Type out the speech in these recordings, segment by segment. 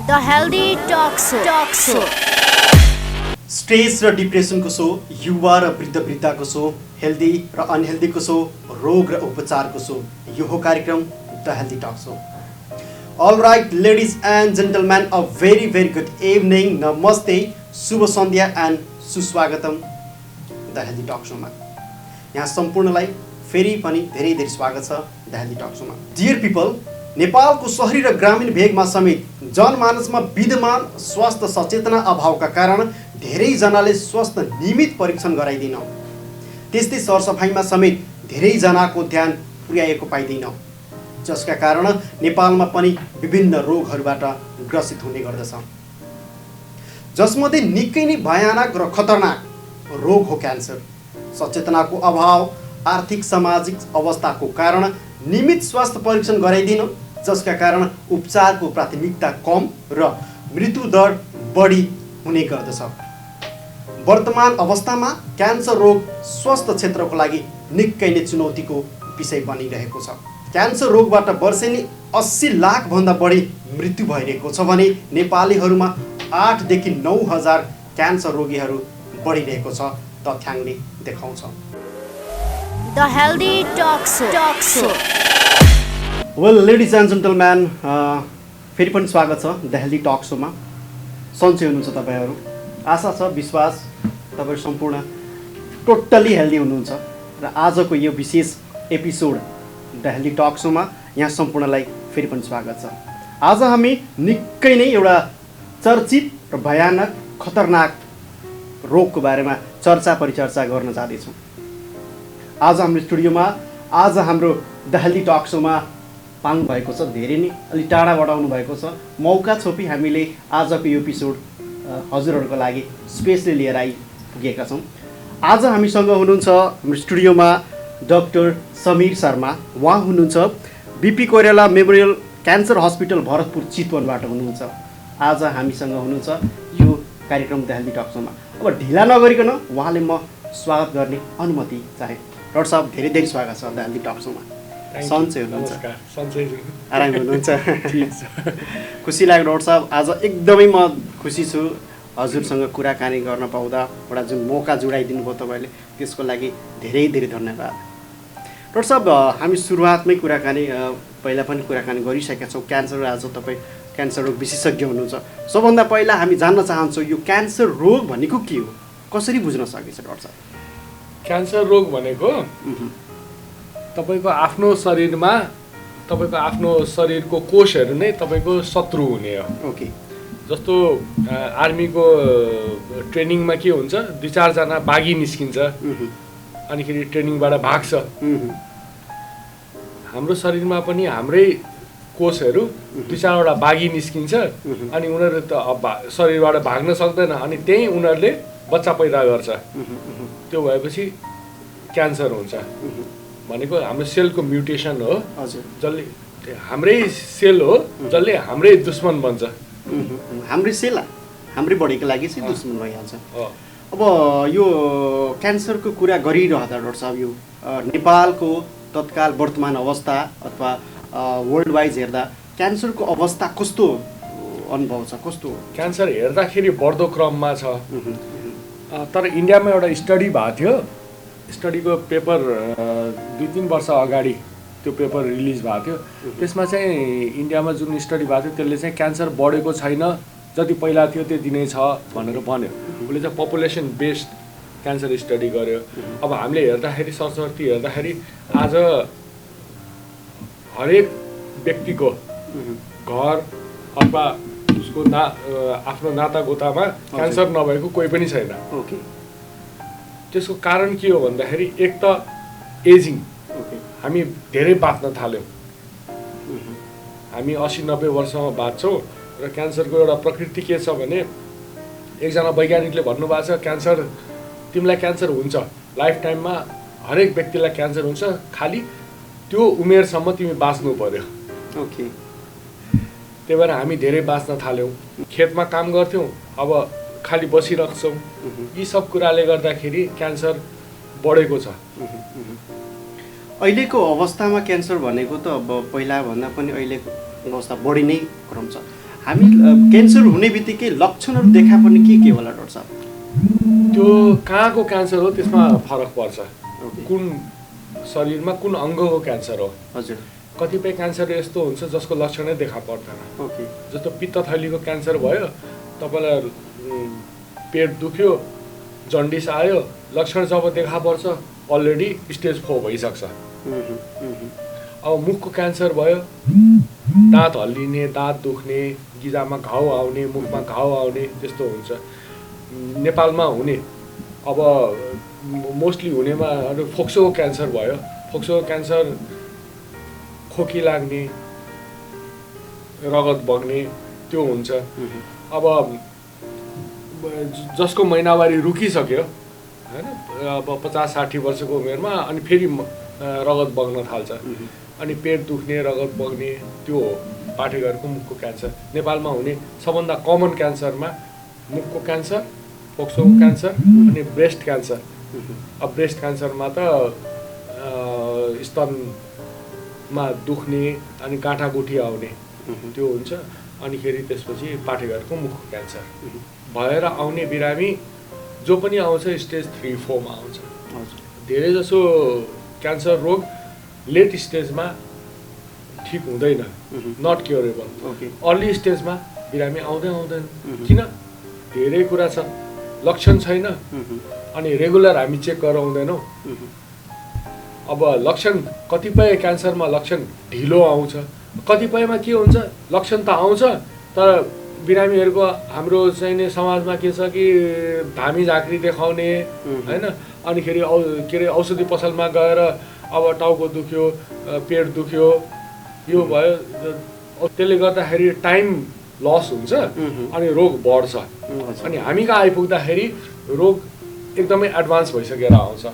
The Healthy Talk Show. Stress र डिप्रेसनको so, युवा र वृद्धको सो, हेल्दी र अनहेल्दीको सो, रोग र उपचारको सो, यो हो कार्यक्रम the healthy talk show. All right, ladies and gentlemen, a very good evening, नमस्ते, शुभ सन्ध्या एन्ड सुस्वागतम द हेल्दी टक सोमा। यहाँ सम्पूर्णलाई फेरि पनि धेरै स्वागत छ द हेल्दी टक सोमा। डियर पिपल, नेपालको शहरी र ग्रामीण भेगमा समेत जनमानसमा विद्यमान स्वास्थ्य सचेतना अभावका कारण धेरैजनाले स्वास्थ्य नियमित परीक्षण गराइदिन। त्यस्तै सरसफाइमा समेत धेरैजनाको ध्यान पुर्याएको पाइँदैन, जसका कारण नेपालमा पनि विभिन्न रोगहरूबाट ग्रसित हुने गर्दछ, जसमध्ये निकै नै भयानक र खतरनाक रोग हो क्यान्सर। सचेतनाको अभाव, आर्थिक सामाजिक अवस्थाको कारण नियमित स्वास्थ्य परीक्षण गराइदिन, जसका कारण उपचारको प्राथमिकता कम र मृत्यु दर बढी हुने गर्दछ। वर्तमान अवस्थामा क्यान्सर रोग स्वास्थ्य क्षेत्रको लागि निकै नै चुनौतीको विषय बनिरहेको छ। क्यान्सर रोगबाट वर्षेनी 80 लाख भन्दा बढी मृत्यु भइरहेको छ भने नेपालीहरूमा 8 देखि 9 हजार क्यान्सर रोगीहरू बढिरहेको छ, तथ्याङ्कले देखाउँछ। The Healthy Talk Show. Well ladies and gentleman, फेरि पनि स्वागत छ द हेल्दी टक सोमा। सन्चै हुनुहुन्छ तपाईँहरू? आशा छ, विश्वास तपाईँहरू सम्पूर्ण टोटल्ली हेल्दी हुनुहुन्छ र आजको यो विशेष एपिसोड द हेल्दी टक सोमा यहाँ सम्पूर्णलाई फेरि पनि स्वागत छ। आज हामी निकै नै एउटा चर्चित र भयानक खतरनाक रोगको बारेमा चर्चा परिचर्चा गर्न जाँदैछौँ। आज हाम्रो स्टुडियोमा, आज हाम्रो द हेल्दी टक सोमा पाउनु भएको छ, धेरै नै अलि टाढाबाट आउनु भएको छ। मौका छोपी हामीले आजको यो एपिसोड हजुरहरूको लागि स्पेसली लिएर आइपुगेका छौँ। आज हामीसँग हुनुहुन्छ हाम्रो स्टुडियोमा डाक्टर समीर शर्मा। उहाँ हुनुहुन्छ BP Koirala memorial cancer hospital Bharatpur चितवनबाट हुनुहुन्छ। आज हामीसँग हुनुहुन्छ यो कार्यक्रम द हेल्दी टक सोमा। अब ढिला नगरिकन उहाँले म स्वागत गर्ने अनुमति चाहे। डाक्टर साहब, धेरै स्वागत छ द हेल्दी टक सोमा। सन्चै हुनुहुन्छ? आराम हुनुहुन्छ? खुसी लाग्यो डाक्टर साहब, आज एकदमै म खुसी छु हजुरसँग कुराकानी गर्न पाउँदा। एउटा जुन मौका जुडाइदिनु भयो तपाईँले, त्यसको लागि धेरै धन्यवाद। डाक्टर साहब, हामी सुरुवातमै कुराकानी पहिला पनि कुराकानी गरिसकेका छौँ। क्यान्सर, आज तपाईँ क्यान्सर रोग विशेषज्ञ हुनुहुन्छ। सबभन्दा पहिला हामी जान्न चाहन्छौँ यो क्यान्सर रोग भनेको के हो, कसरी बुझ्न सकिन्छ डाक्टर साहब? क्यान्सर रोग भनेको तपाईँको आफ्नो शरीरमा, तपाईँको आफ्नो शरीरको कोषहरू नै तपाईँको शत्रु हुने हो। ओके। जस्तो आर्मीको ट्रेनिङमा के हुन्छ, 2-4 जना बागी निस्किन्छ, अनिखेरि ट्रेनिङबाट भाग्छ। हाम्रो शरीरमा पनि हाम्रै कोषहरू 2-4 वटा बागी निस्किन्छ, अनि उनीहरू त शरीरबाट भाग्न सक्दैन, अनि त्यही उनीहरूले बच्चा पैदा गर्छ। त्यो भएपछि क्यान्सर हुन्छ। भनेको हाम्रो सेलको म्युटेसन हो, जसले हाम्रै सेल हो, जसले हाम्रै दुश्मन बन्छ। हाम्रै सेल हाम्रै बडीको लागि चाहिँ दुश्मन भइहाल्छ। अब यो क्यान्सरको कुरा गरिरहँदा डाक्टर साहब, यो नेपालको तत्काल वर्तमान अवस्था अथवा वर्ल्ड वाइज हेर्दा क्यान्सरको अवस्था कस्तो अनुभव छ? कस्तो क्यान्सर हेर्दाखेरि बढ्दो क्रममा छ। तर इन्डियामा एउटा स्टडी भएको थियो, स्टडीको पेपर 2-3 वर्ष अगाडि त्यो पेपर रिलिज भएको थियो। त्यसमा चाहिँ इन्डियामा जुन स्टडी भएको थियो त्यसले चाहिँ क्यान्सर बढेको छैन, जति पहिला थियो त्यति नै छ भनेर भन्यो। उसले चाहिँ पपुलेसन बेस्ड क्यान्सर स्टडी गर्यो। अब हामीले हेर्दाखेरि सरस्वती हेर्दाखेरि आज हरेक व्यक्तिको घर अथवा उसको आफ्नो नातागोतामा क्यान्सर नभएको कोही पनि छैन। त्यसको कारण के हो भन्दाखेरि, एक त एजिङ, हामी धेरै बाँच्न थाल्यौँ। हामी 80-90 वर्षमा बाँच्छौँ र क्यान्सरको एउटा प्रकृति के छ भने, एकजना वैज्ञानिकले भन्नुभएको छ, क्यान्सर, तिमीलाई क्यान्सर हुन्छ, लाइफ टाइममा हरेक व्यक्तिलाई क्यान्सर हुन्छ, खालि त्यो उमेरसम्म तिमी बाँच्नु पर्यो। ओके। त्यही भएर हामी धेरै बाँच्न थाल्यौँ। खेतमा काम गर्थ्यौँ, अब खालि बसिरहेछौँ। यी सब कुराले गर्दाखेरि क्यान्सर बढेको छ। अहिलेको अवस्थामा क्यान्सर भनेको त अब पहिला भन्दा पनि अहिलेको अवस्था बढी नै क्रम छ। हामी क्यान्सर हुने बित्तिकै लक्षणहरू देखा पर्ने के होला डाक्टर साहब? त्यो कहाँको क्यान्सर हो त्यसमा फरक पर्छ। ओके। कुन शरीरमा कुन अङ्गको क्यान्सर हो। हजुर। कतिपय क्यान्सर यस्तो हुन्छ जसको लक्षणै देखा पर्दैन। ओके। जस्तो पित्तथलीको क्यान्सर भयो, तपाईँलाई पेट दुख्यो, जन्डिस आयो, लक्षण जब देखा पर्छ अलरेडी स्टेज 4 भइसक्छ। अब मुखको क्यान्सर भयो, दाँत हल्लिने, दाँत दुख्ने, गिजामा घाउ आउने, मुखमा घाउ आउने त्यस्तो हुन्छ। नेपालमा हुने अब मोस्टली हुनेमा फोक्सोको क्यान्सर भयो। फोक्सोको क्यान्सर खोकी लाग्ने, रगत बग्ने त्यो हुन्छ। अब जसको महिनावारी रुकिसक्यो होइन, अब 50-60 वर्षको उमेरमा अनि फेरि रगत बग्न थाल्छ, अनि पेट दुख्ने, रगत बग्ने, त्यो हो पाठेघरको मुखको क्यान्सर। नेपालमा हुने सबभन्दा कमन क्यान्सरमा मुखको क्यान्सर, फोक्सोको क्यान्सर अनि ब्रेस्ट क्यान्सर। अब ब्रेस्ट क्यान्सरमा त स्तनमा दुख्ने अनि गाँठागुठी आउने त्यो हुन्छ। अनिखेरि त्यसपछि पाठेघरको मुखको क्यान्सर भएर आउने बिरामी जो पनि आउँछ स्टेज 3-4 मा आउँछ। धेरै जसो क्यान्सर रोग लेट स्टेजमा ठिक हुँदैन, नट क्योरेबल। अर्ली स्टेजमा बिरामी आउँदैन। किन? धेरै कुरा छ, लक्षण छैन अनि रेगुलर हामी चेक गराउँदैनौँ। अब लक्षण कतिपय क्यान्सरमा लक्षण ढिलो आउँछ, कतिपयमा के हुन्छ लक्षण त आउँछ तर बिरामीहरूको हाम्रो चाहिने समाजमा के छ कि धामी झाँक्री देखाउने होइन, अनिखेरि के अरे औषधि पसलमा गएर अब टाउको दुख्यो, पेट दुख्यो, यो भयो, त्यसले गर्दाखेरि टाइम लस हुन्छ अनि रोग बढ्छ। अनि हामी कहाँ आइपुग्दाखेरि रोग एकदमै एडभान्स भइसकेर आउँछ।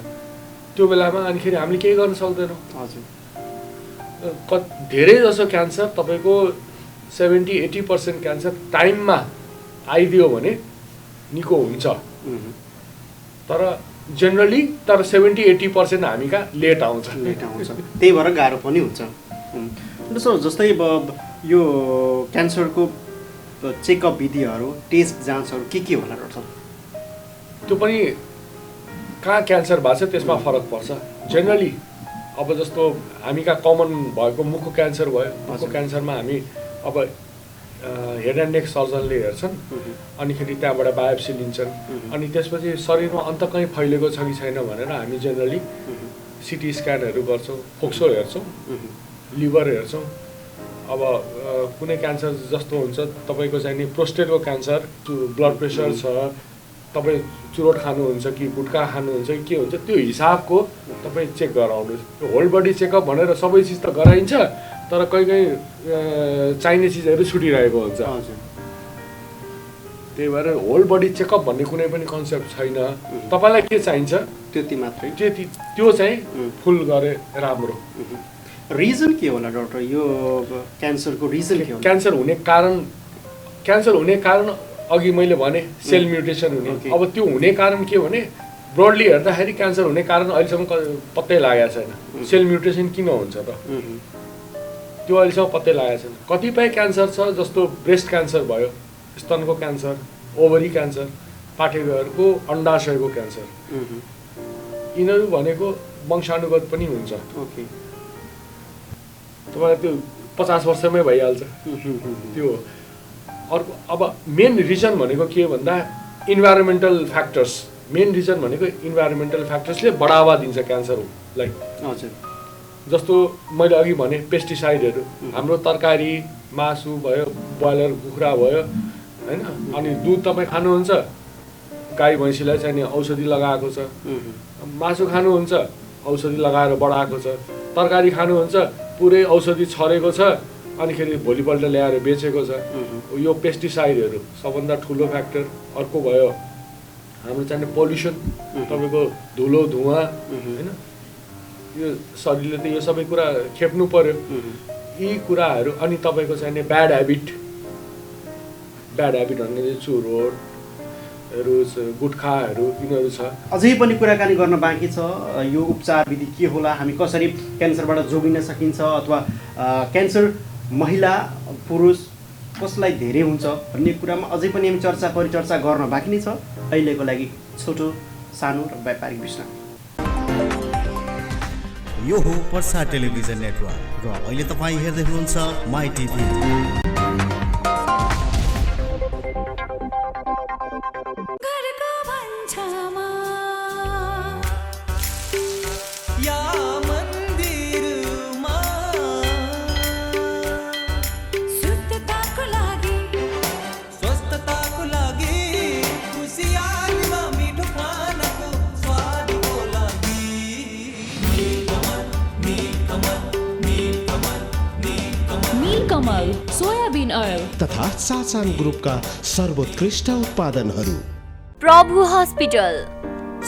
त्यो बेलामा अनिखेरि हामीले केही गर्न सक्दैनौँ। धेरै जसो क्यान्सर तपाईँको 70-80% क्यान्सर टाइममा आइदियो भने निको हुन्छ। तर जेनरली 70-80% हामी कहाँ लेट आउँछ। त्यही भएर गाह्रो पनि हुन्छ। जस्तै यो क्यान्सरको चेकअप विधिहरू, टेस्ट जाँचहरू के होला डाक्टर? त्यो पनि कहाँ क्यान्सर भएको छ त्यसमा फरक पर्छ। जेनरली अब जस्तो हामी कहाँ कमन भएको मुखको क्यान्सर भयो, मुखको क्यान्सरमा हामी अब हेड एन्ड नेक सर्जनले हेर्छन्, अनिखेरि त्यहाँबाट बायोप्सी लिन्छन्, अनि त्यसपछि शरीरमा अन्त कहीँ फैलेको छ कि छैन भनेर हामी जेनरली सिटी स्क्यानहरू गर्छौँ, फोक्सो हेर्छौँ, लिभर हेर्छौँ। अब कुनै क्यान्सर जस्तो हुन्छ तपाईँको चाहिँ नि प्रोस्टेटको क्यान्सर, ब्लड प्रेसर छ, तपाईँ चुरोट खानुहुन्छ कि गुट्खा खानुहुन्छ कि के हुन्छ त्यो हिसाबको तपाईँ चेक गराउनुहोस्। होल बडी चेकअप भनेर सबै चिज त गराइन्छ तर कहीँ चाहिने चिजहरू छुटिरहेको हुन्छ। त्यही भएर होल बडी चेकअप भन्ने कुनै पनि कन्सेप्ट छैन। तपाईँलाई के चाहिन्छ त्यति मात्रै, त्यो चाहिँ फुल गरे राम्रो। रिजन के होला डाक्टर? यो क्यान्सरको रिजन के होला? क्यान्सर हुने कारण अघि मैले भने सेल म्युटेसन हुने। अब त्यो हुने कारण के भने ब्रोडली हेर्दाखेरि क्यान्सर हुने कारण अहिलेसम्म पत्तै लागेको छैन। सेल म्युटेसन किन हुन्छ त त्यो अहिलेसम्म पत्तै लागेको छैन। कतिपय क्यान्सर छ जस्तो ब्रेस्ट क्यान्सर भयो, स्तनको क्यान्सर, ओभरी क्यान्सर, पाठेघरको अण्डाशयको क्यान्सर, यिनीहरू भनेको वंशानुगत पनि हुन्छ। तपाईँलाई त्यो 50 वर्षमै भइहाल्छ त्यो। अर्को अब मेन रिजन भनेको के भन्दा इन्भाइरोमेन्टल फ्याक्टर्स। मेन रिजन भनेको इन्भाइरोमेन्टल फ्याक्टर्सले बढावा दिन्छ क्यान्सरलाई। जस्तो मैले अघि भने पेस्टिसाइडहरू, हाम्रो तरकारी, मासु भयो, ब्रोइलर कुखुरा भयो होइन, अनि दुध तपाईँ खानुहुन्छ गाई भैँसीलाई चाहिँ नि औषधि लगाएको छ, मासु खानुहुन्छ औषधि लगाएर बढाएको छ, तरकारी खानुहुन्छ पुरै औषधि छरेको छ अनिखेरि भोलिपल्ट ल्याएर बेचेको छ। यो पेस्टिसाइडहरू सबभन्दा ठुलो फ्याक्टर। अर्को भयो हाम्रो चाहिँ पोल्युसन, तपाईँको धुलो धुवा होइन, यो शरीरले त यो सबै कुरा खेप्नु पर्यो। यी कुराहरू अनि तपाईँको चाहिँ ब्याड ह्याबिट भन्ने चुरोटहरू, गुट्खाहरू यिनीहरू छ। अझै पनि कुराकानी गर्न बाँकी छ। यो उपचार विधि के होला, हामी कसरी क्यान्सरबाट जोगिन सकिन्छ, अथवा क्यान्सर महिला पुरुष कसलाई धेरै हुन्छ भन्ने कुरामा अझै पनि हामी चर्चा परिचर्चा गर्न बाँकी नै छ। अहिलेको लागि छोटो सानो र व्यापारिक विश्राम। यो हो पर्सा टेलिभिजन नेटवर्क र अहिले तपाईँ हेर्दै हुनुहुन्छ my TV. Kamal soybean oil तथा सासान ग्रुपका सर्वोत्कृष्ट उत्पादनहरू। प्रभु हस्पिटल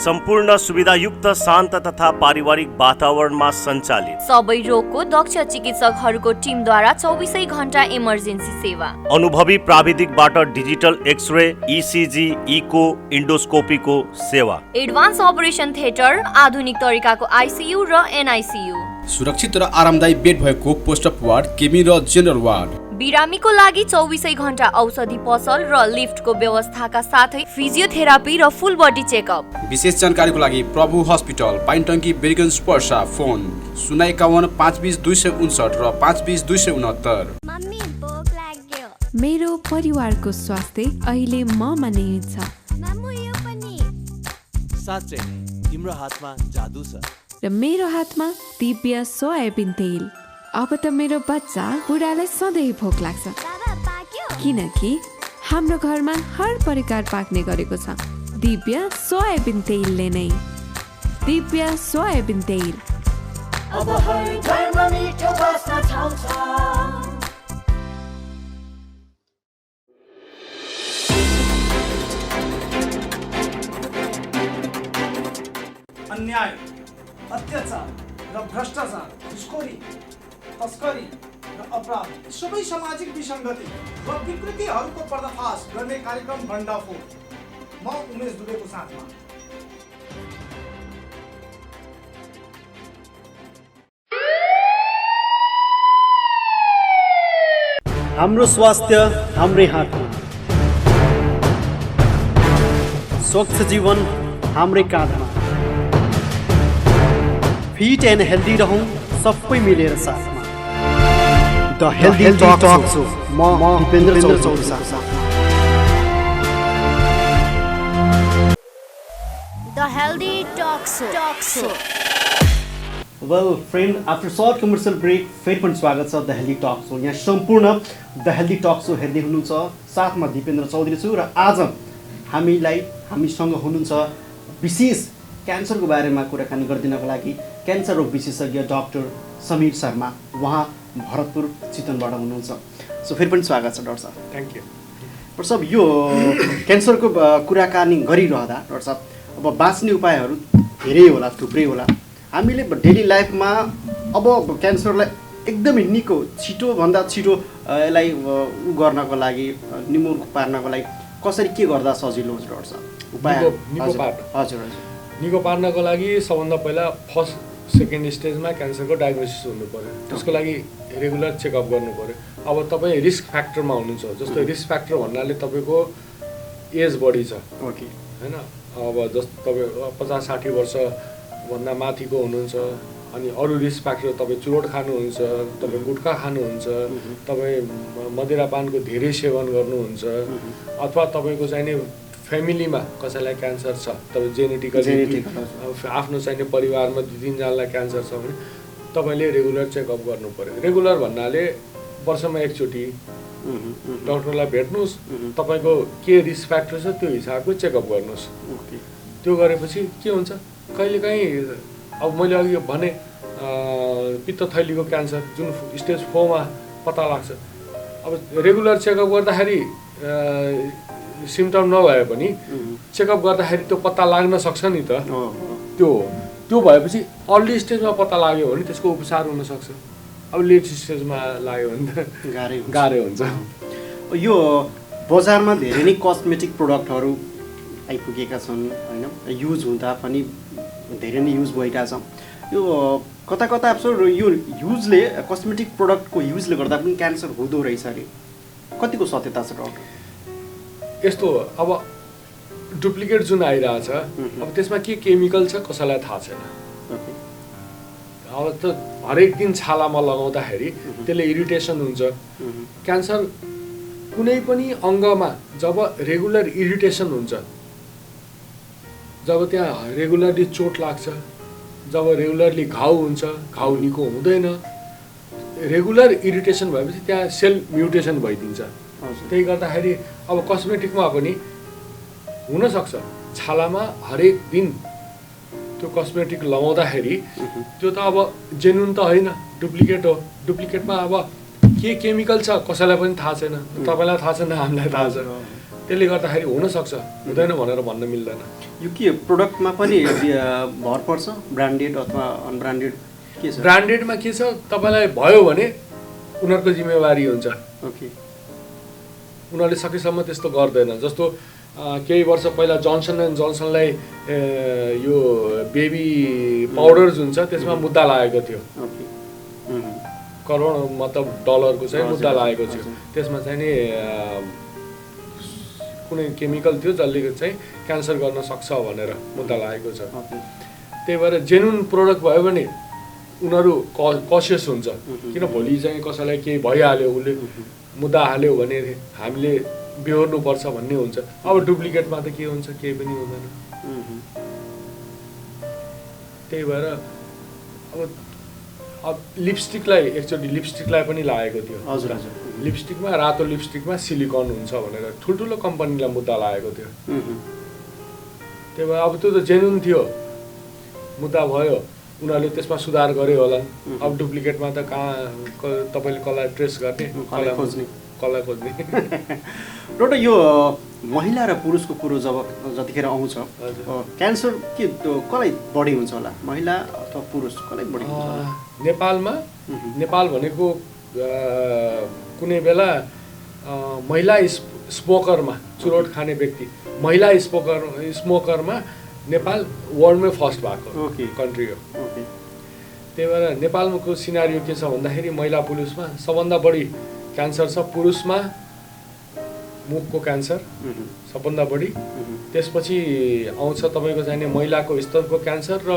सम्पूर्ण सुविधायुक्त शान्त तथा पारिवारिक वातावरणमा सञ्चालित सबै रोगको दक्ष चिकित्सकहरूको टिमद्वारा 24 घण्टा इमर्जेन्सी सेवा। अनुभवी प्राविधिकबाट डिजिटल एक्सरे, इसिजी, इको, इन्डोस्कोपीको सेवा। एडभान्स अपरेसन थिएटर, आधुनिक तरिकाको आइसियु र एनआइसियु। सुरक्षित र आरामदायी बेड भएको पोस्ट अप वार्ड, केमी र जेनरल वार्ड। बिरामीको लागि 24 घण्टा औषधि पसल र लिफ्टको व्यवस्थाका साथै फिजियोथेरापी र फुल बडी चेकअप। विशेष जानकारीको लागि प्रभु हस्पिटल, पाइनटङ्की, बेरिगन्ज, पर्सा। फोन 051 520 259 र 520 269। मम्मी भोक लाग्यो। मेरो परिवारको स्वास्थ्य अहिले ममा नै छ। मामु यो पनि। साँच्चै तिम्रो हातमा जादु छ। र मेरो हातमा दिव्य सोयाबिन तेल। अब त मेरो बच्चा बुढालाई सधैँ भोक लाग्छ, बाबा पाक्यो? किनकि हाम्रो घरमा हर परिकार पाक्ने गरेको छ दिव्य सोयाबिन तेलले नै। दिव्य सोयाबिन तेल अब हर घरमा मिठो बस्न छाउँछ। अन्याय, अत्याचार र भ्रष्टाचार, घुसखोरी, तस्करी र अपराध सबै सामाजिक विसङ्गति र विकृतिहरूको पर्दाफास गर्ने कार्यक्रम भण्डाफोर। म उमेश दुबेको साथमा। हाम्रो स्वास्थ्य हाम्रै हातमा, स्वच्छ जीवन हाम्रै काँधमा। फिट एन्ड हेल्दी रहौँ सबै मिलेर साथमा। The healthy talk show. म दिपेन्द्र चौधरी साथमा। The healthy talk show. Well friend, after short commercial break फेरि पनि स्वागत छ द हेल्दी टक सो। यहाँ सम्पूर्ण द हेल्दी टक सो हेर्दै हुनुहुन्छ, साथमा दिपेन्द्र चौधरी छु। र आज हामीसँग हुनुहुन्छ विशेष क्यान्सरको बारेमा कुराकानी गरिदिनको लागि क्यान्सर रोग विशेषज्ञ डाक्टर समीर शर्मा। उहाँ भरतपुर चितवनबाट हुनुहुन्छ। सो फेरि पनि स्वागत छ डाक्टर साहब। Thank you. डाक्टर साहब, यो क्यान्सरको कुराकानी गरिरहँदा डाक्टर साहब, अब बाँच्ने उपायहरू धेरै होला, थुप्रै होला। हामीले डेली लाइफमा अब क्यान्सरलाई एकदमै निको छिटोभन्दा छिटो यसलाई गर्नको लागि, निमोन पार्नको लागि कसरी के गर्दा सजिलो हुन्छ डाक्टर साहब? उपाय हजुर निको पार्नको लागि सबभन्दा पहिला फर्स्ट सेकेन्ड स्टेजमा क्यान्सरको डायग्नोसिस हुनु पऱ्यो। त्यसको लागि रेगुलर चेकअप गर्नु पऱ्यो। अब तपाईँ रिस्क फ्याक्टरमा हुनुहुन्छ, जस्तो रिस्क फ्याक्टर भन्नाले तपाईँको एज बढी छ, ओके होइन? अब जस्तो तपाईँ 50-60 वर्षभन्दा माथिको हुनुहुन्छ, अनि अरू रिस्क फ्याक्टर तपाईँ चुरोट खानुहुन्छ, तपाईँ गुट्खा खानुहुन्छ, तपाईँ मदिरापानको धेरै सेवन गर्नुहुन्छ, अथवा तपाईँको चाहिने फ्यामिलीमा कसैलाई क्यान्सर छ, तपाईँ जेनेटिकली आफ्नो चाहिने परिवारमा 2-3 जनालाई क्यान्सर छ भने तपाईँले रेगुलर चेकअप गर्नु पऱ्यो। रेगुलर भन्नाले वर्षमा एकचोटि डक्टरलाई भेट्नुहोस्, तपाईँको के रिस्क फ्याक्टर छ त्यो हिसाबको चेकअप गर्नुहोस्। त्यो गरेपछि के हुन्छ, कहिलेकाहीँ अब मैले अघि भने पित्त थैलीको क्यान्सर जुन स्टेज 4 मा पत्ता लाग्छ, अब रेगुलर चेकअप गर्दाखेरि सिम्टम नभए पनि चेकअप गर्दाखेरि त्यो पत्ता लाग्न सक्छ नि त। त्यो भएपछि अर्ली स्टेजमा पत्ता लाग्यो भने त्यसको उपचार हुनसक्छ। अब लेट स्टेजमा लाग्यो भने त गाह्रै हुन्छ। यो बजारमा धेरै नै कस्मेटिक प्रडक्टहरू आइपुगेका छन्, होइन? युज हुँदा पनि धेरै नै युज भइरहेछ। यो कता कता यो युजले, कस्मेटिक प्रडक्टको युजले गर्दा पनि क्यान्सर हुँदो रहेछ अरे, कतिको सत्यता छ डक्टर? यस्तो अब डुप्लिकेट जुन आइरहेछ अब त्यसमा के केमिकल छ कसैलाई थाहा छैन। अब त हरेक दिन छालामा लगाउँदाखेरि त्यसले इरिटेसन हुन्छ। क्यान्सर कुनै पनि अङ्गमा जब रेगुलर इरिटेसन हुन्छ, जब त्यहाँ रेगुलरली चोट लाग्छ, जब रेगुलरली घाउ हुन्छ, घाउ निको हुँदैन, रेगुलर इरिटेसन भएपछि त्यहाँ सेल म्युटेसन भइदिन्छ। त्यही गर्दाखेरि अब कस्मेटिकमा पनि हुनसक्छ छालामा हरेक दिन त्यो कस्मेटिक लगाउँदाखेरि त्यो त अब जेन्युन त होइन, डुप्लिकेट हो। डुप्लिकेटमा अब के केमिकल छ कसैलाई पनि थाहा छैन, तपाईँलाई थाहा छैन, हामीलाई थाहा छ। त्यसले गर्दाखेरि हुनसक्छ, हुँदैन भनेर भन्न मिल्दैन। यो के प्रोडक्टमा पनि भर पर्छ, ब्रान्डेड अथवा अनब्रान्डेड के छ? ब्रान्डेडमा के छ, तपाईँलाई भयो भने उनीहरूको जिम्मेवारी हुन्छ। ओके, उनीहरूले सकेसम्म त्यस्तो गर्दैन। जस्तो केही वर्ष पहिला जोन्सन एन्ड जोन्सनलाई यो बेबी पाउडर जुन छ त्यसमा मुद्दा लागेको थियो। करोड मतलब डलरको चाहिँ मुद्दा लागेको थियो। त्यसमा चाहिँ नि कुनै केमिकल थियो जसले चाहिँ क्यान्सर गर्न सक्छ भनेर मुद्दा लागेको छ। त्यही भएर जेन्युन प्रोडक्ट भयो भने उनीहरू कसियस हुन्छ। किन भोलि चाहिँ कसैलाई केही भइहाल्यो, उसले मुद्दा हाल्यो भने हामीले बेहोर्नुपर्छ भन्ने हुन्छ। अब डुप्लिकेटमा त के हुन्छ, केही पनि हुँदैन। त्यही भएर अब लिपस्टिकलाई एक्चुअली लिपस्टिकलाई पनि लागेको थियो। हजुर हजुर, लिपस्टिकमा रातो लिपस्टिकमा सिलिकन हुन्छ भनेर ठुल्ठुलो कम्पनीलाई मुद्दा लागेको थियो। त्यही भएर अब त्यो त जेन्युन थियो, मुद्दा भयो, उनीहरूले त्यसमा सुधार गर्यो होला। अब डुप्लिकेटमा त कहाँ तपाईँले कसलाई ट्रेस गर्ने, कसलाई खोज्ने। एउटा यो महिला र पुरुषको कुरो जतिखेर आउँछ, क्यान्सर के कसलाई बढी हुन्छ होला, महिला अथवा पुरुष कसलाई बढी हुन्छ? नेपाल भनेको कुनै बेला महिला स्मोकरमा, चुरोट खाने व्यक्ति, महिला स्मोकरमा नेपाल वर्ल्डमै फर्स्ट भएको कन्ट्री हो। त्यही भएर नेपालको सिनारियो के छ भन्दाखेरि महिला पुरुषमा सबभन्दा बढी क्यान्सर छ। पुरुषमा मुखको क्यान्सर सबभन्दा बढी, त्यसपछि आउँछ तपाईँको चाहिने महिलाको स्तनको क्यान्सर र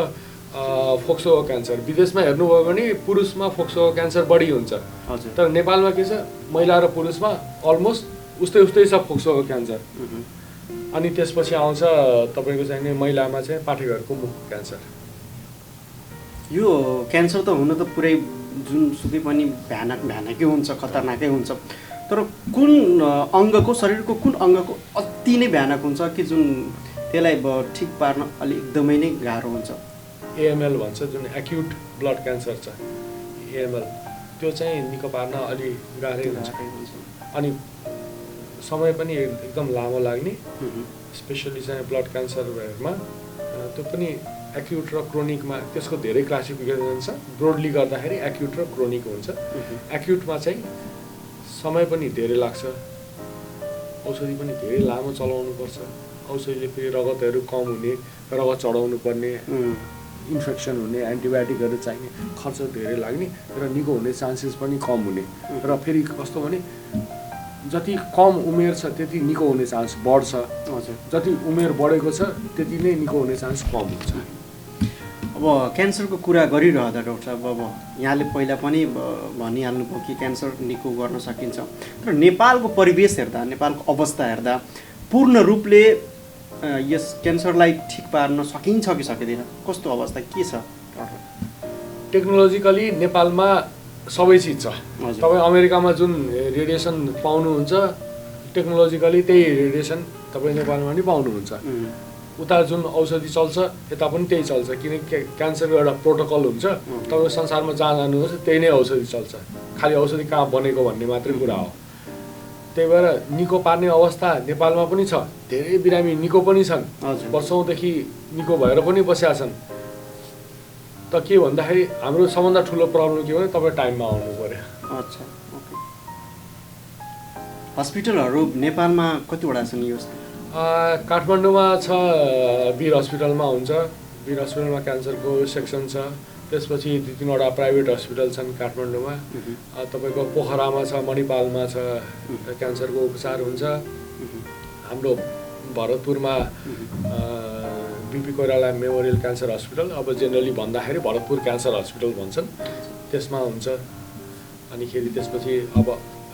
फोक्सोको क्यान्सर। विदेशमा हेर्नुभयो भने पुरुषमा फोक्सोको क्यान्सर बढी हुन्छ, तर नेपालमा के छ, महिला र पुरुषमा अलमोस्ट उस्तै छ फोक्सोको क्यान्सर। अनि त्यसपछि आउँछ तपाईँको चाहिने महिलामा चाहिँ पाठेघरको मुखको क्यान्सर। यो क्यान्सर त हुन त पुरै जुनसुकै पनि भयानकै हुन्छ, खतरनाकै हुन्छ, तर कुन अङ्गको, शरीरको कुन अङ्गको अति नै भयानक हुन्छ कि जुन त्यसलाई ठिक पार्न अलिक एकदमै नै गाह्रो हुन्छ? एएमएल भन्छ, जुन एक्युट ब्लड क्यान्सर छ, एएमएल, त्यो चाहिँ निको पार्न अलि गाह्रै हुन्छ। अनि समय पनि एकदम लामो लाग्ने, स्पेसली चाहिँ ब्लड क्यान्सरमा। त्यो पनि एक्युट र क्रोनिकमा त्यसको धेरै क्लासिफिकेसन छ। ब्रोडली गर्दाखेरि एक्युट र क्रोनिक हुन्छ। एक्युटमा चाहिँ समय पनि धेरै लाग्छ, औषधि पनि धेरै लामो चलाउनुपर्छ। औषधिले फेरि रगतहरू कम हुने, रगत चढाउनु पर्ने, इन्फेक्सन हुने, एन्टिबायोटिकहरू चाहिने, खर्च धेरै लाग्ने र निको हुने चान्सेस पनि कम हुने। र फेरि कस्तो भने जति कम उमेर छ त्यति निको हुने चान्स बढ्छ, जति उमेर बढेको छ त्यति नै निको हुने चान्स कम हुन्छ। अब क्यान्सरको कुरा गरिरहँदा डाक्टर साहब, अब यहाँले पहिला पनि भनिहाल्नुभयो कि क्यान्सर निको गर्न सकिन्छ, तर नेपालको परिवेश हेर्दा, नेपालको अवस्था हेर्दा पूर्ण रूपले यस क्यान्सरलाई ठिक पार्न सकिन्छ कि सकिँदैन? कस्तो अवस्था के छ? टेक्नोलोजिकली नेपालमा सबै चिज छ। तपाईँ अमेरिकामा जुन रेडिएसन पाउनुहुन्छ, टेक्नोलोजिकली त्यही रेडिएसन तपाईँ नेपालमा पनि पाउनुहुन्छ। उता जुन औषधि चल्छ यता पनि त्यही चल्छ, किनकि क्यान्सरको एउटा प्रोटोकल हुन्छ। तपाईँ संसारमा जहाँ जानुहोस् त्यही नै औषधि चल्छ, खालि औषधि कहाँ बनेको भन्ने मात्रै कुरा हो। त्यही भएर निको पार्ने अवस्था नेपालमा पनि छ। धेरै बिरामी निको पनि छन्, वर्षौँदेखि निको भएर पनि बसेका छन्। त के भन्दाखेरि हाम्रो सबभन्दा ठुलो प्रब्लम के भने तपाईँ टाइममा आउनु पर्यो। अच्छा, ओके। हस्पिटलहरू नेपालमा कतिवटा छन्? यो काठमाडौँमा छ, वीर हस्पिटलमा हुन्छ। वीर हस्पिटलमा क्यान्सरको सेक्सन छ। त्यसपछि 2-3वटा प्राइभेट हस्पिटल छन् काठमाडौँमा। तपाईँको पोखरामा छ, मणिपालमा छ, क्यान्सरको उपचार हुन्छ। हाम्रो भरतपुरमा BP Koirala memorial cancer hospital, अब जेनरली भन्दाखेरि भरतपुर क्यान्सर हस्पिटल भन्छन्, त्यसमा हुन्छ। अनिखेरि त्यसपछि अब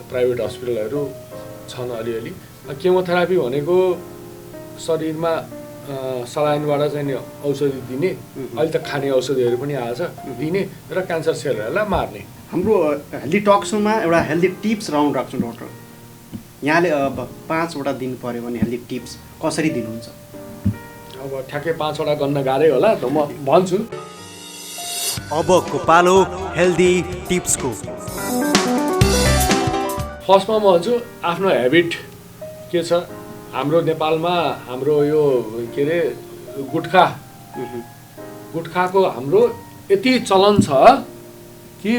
प्राइभेट हस्पिटलहरू छन् अलिअलि। केमोथेरापी भनेको शरीरमा सलाइनबाट चाहिँ नि औषधि दिने, अहिले त खाने औषधिहरू पनि आएछ, दिने र क्यान्सर सेलहरूलाई मार्ने। हाम्रो हेल्दी टक सोमा एउटा हेल्दी टिप्स राउन्ड राख्छौँ डाक्टर। यहाँले अब 5वटा दिनु पऱ्यो भने हेल्दी टिप्स कसरी दिनुहुन्छ? अब ठ्याक्कै 5वटा गर्न गाह्रै होला, त म भन्छु। अबको पालो हेल्दी टिप्सको। फर्स्टमा म भन्छु आफ्नो हेबिट के छ। हाम्रो नेपालमा हाम्रो यो के अरे गुटखाको हाम्रो यति चलन छ कि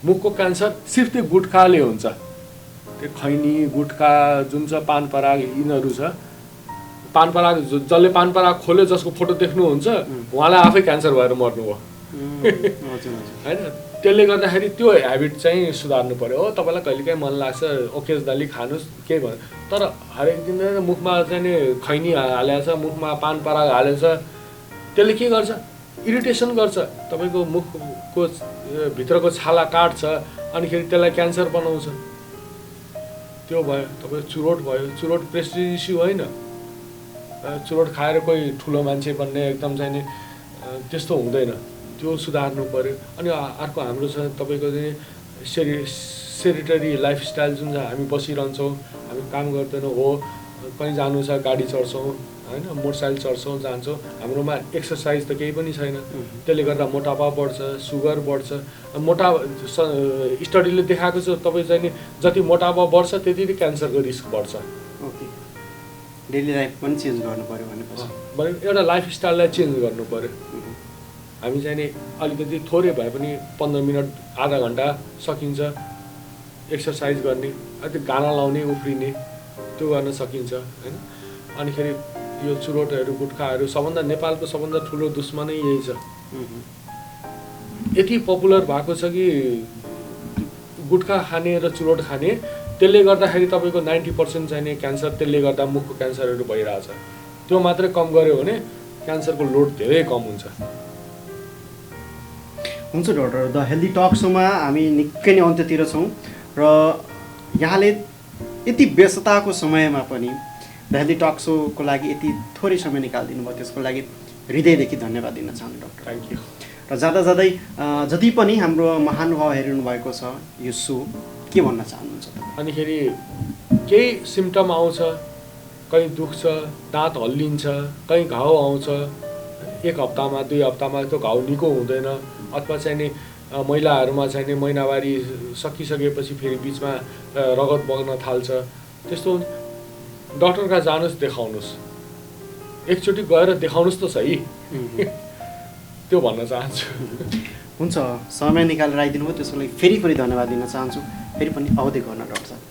मुखको क्यान्सर सिर्फ त्यो गुटखाले हुन्छ। त्यो खैनी, गुटखा जुन छ, पान पराग यिनीहरू छ। पान पराग जसले पान पराग खोल्यो, जसको फोटो देख्नुहुन्छ उहाँलाई आफै क्यान्सर भएर मर्नुभयो होइन। त्यसले गर्दाखेरि त्यो हेबिट चाहिँ सुधार्नु पर्यो। हो तपाईँलाई कहिलेकाहीँ मन लाग्छ ओकेजनली खानुहोस् केही भयो, तर हरेक दिन मुखमा चाहिँ नि खैनी हालेको छ, मुखमा पान पराग हालेको छ, त्यसले के गर्छ? इरिटेसन गर्छ। तपाईँको मुखको भित्रको छाला काट्छ, अनिखेरि त्यसलाई क्यान्सर बनाउँछ। त्यो भयो। तपाईँको चुरोट भयो। चुरोट प्रेस्टिज इस्यु होइन। चुरोट खाएर कोही ठुलो मान्छे बन्ने एकदम चाहिँ नि त्यस्तो हुँदैन। त्यो सुधार्नु पर्यो। अनि अर्को हाम्रो छ तपाईँको चाहिँ सेरिटरी लाइफस्टाइल जुन छ। हामी बसिरहन्छौँ, हामी काम गर्दैनौँ, हो कहीँ जानु छ गाडी चढ्छौँ होइन, मोटरसाइकल चढ्छौँ, जान्छौँ, हाम्रोमा एक्सर्साइज त केही पनि छैन। त्यसले गर्दा मोटापा बढ्छ, सुगर बढ्छ। स्टडीले देखाएको छ तपाईँ चाहिँ नि जति मोटापा बढ्छ त्यति नै क्यान्सरको रिस्क बढ्छ। ओके, डेली लाइफ पनि चेन्ज गर्नु पऱ्यो भनेपछि एउटा लाइफस्टाइललाई चेन्ज गर्नु पऱ्यो। हामी चाहिँ नि अलिकति थोरै भए पनि 15 मिनट आधा घन्टा सकिन्छ एक्सर्साइज गर्ने, त्यो गाना लाउने, उफ्रिने, त्यो गर्न सकिन्छ होइन। अनिखेरि यो चुरोटहरू, गुटखाहरू सबभन्दा नेपालको सबभन्दा ठुलो दुश्मनै यही छ। यति पपुलर भएको छ कि गुटखा खाने र चुरोट खाने, त्यसले गर्दाखेरि तपाईँको 90% चाहिने क्यान्सर त्यसले गर्दा मुखको क्यान्सरहरू भइरहेछ। त्यो मात्रै कम गऱ्यो भने क्यान्सरको लोड धेरै कम हुन्छ। हुन्छ डाक्टर, द हेल्दी टक सोमा हामी निकै नै अन्त्यतिर छौँ र यहाँले यति व्यस्तताको समयमा पनि द हेल्दी टक सोको लागि यति थोरै समय निकालिदिनु भयो, त्यसको लागि हृदयदेखि धन्यवाद दिन चाहन्छु डाक्टर। Thank you. र जाँदा जाँदै जति पनि हाम्रो महानुभाव हेरिनु भएको छ यो सो, के भन्न चाहनुहुन्छ? अनिखेरि केही सिम्टम आउँछ, कहीँ दुख्छ, दाँत हल्लिन्छ, कहीँ घाउ आउँछ, 1 हप्तामा 2 हप्तामा त्यो घाउ निको हुँदैन, अथवा चाहिँ नि महिलाहरूमा चाहिँ नि महिनावारी सकिसकेपछि फेरि बिचमा रगत बग्न थाल्छ, त्यस्तो डक्टर कहाँ जानुहोस्, देखाउनुहोस्, एकचोटि गएर देखाउनुहोस् त सही। त्यो भन्न चाहन्छु। हुन्छ, समय निकालेर आइदिनु भयो, त्यसको लागि फेरि पनि धन्यवाद दिन चाहन्छु। फेरि पनि आउँदै गर्न डाक्टर साहब।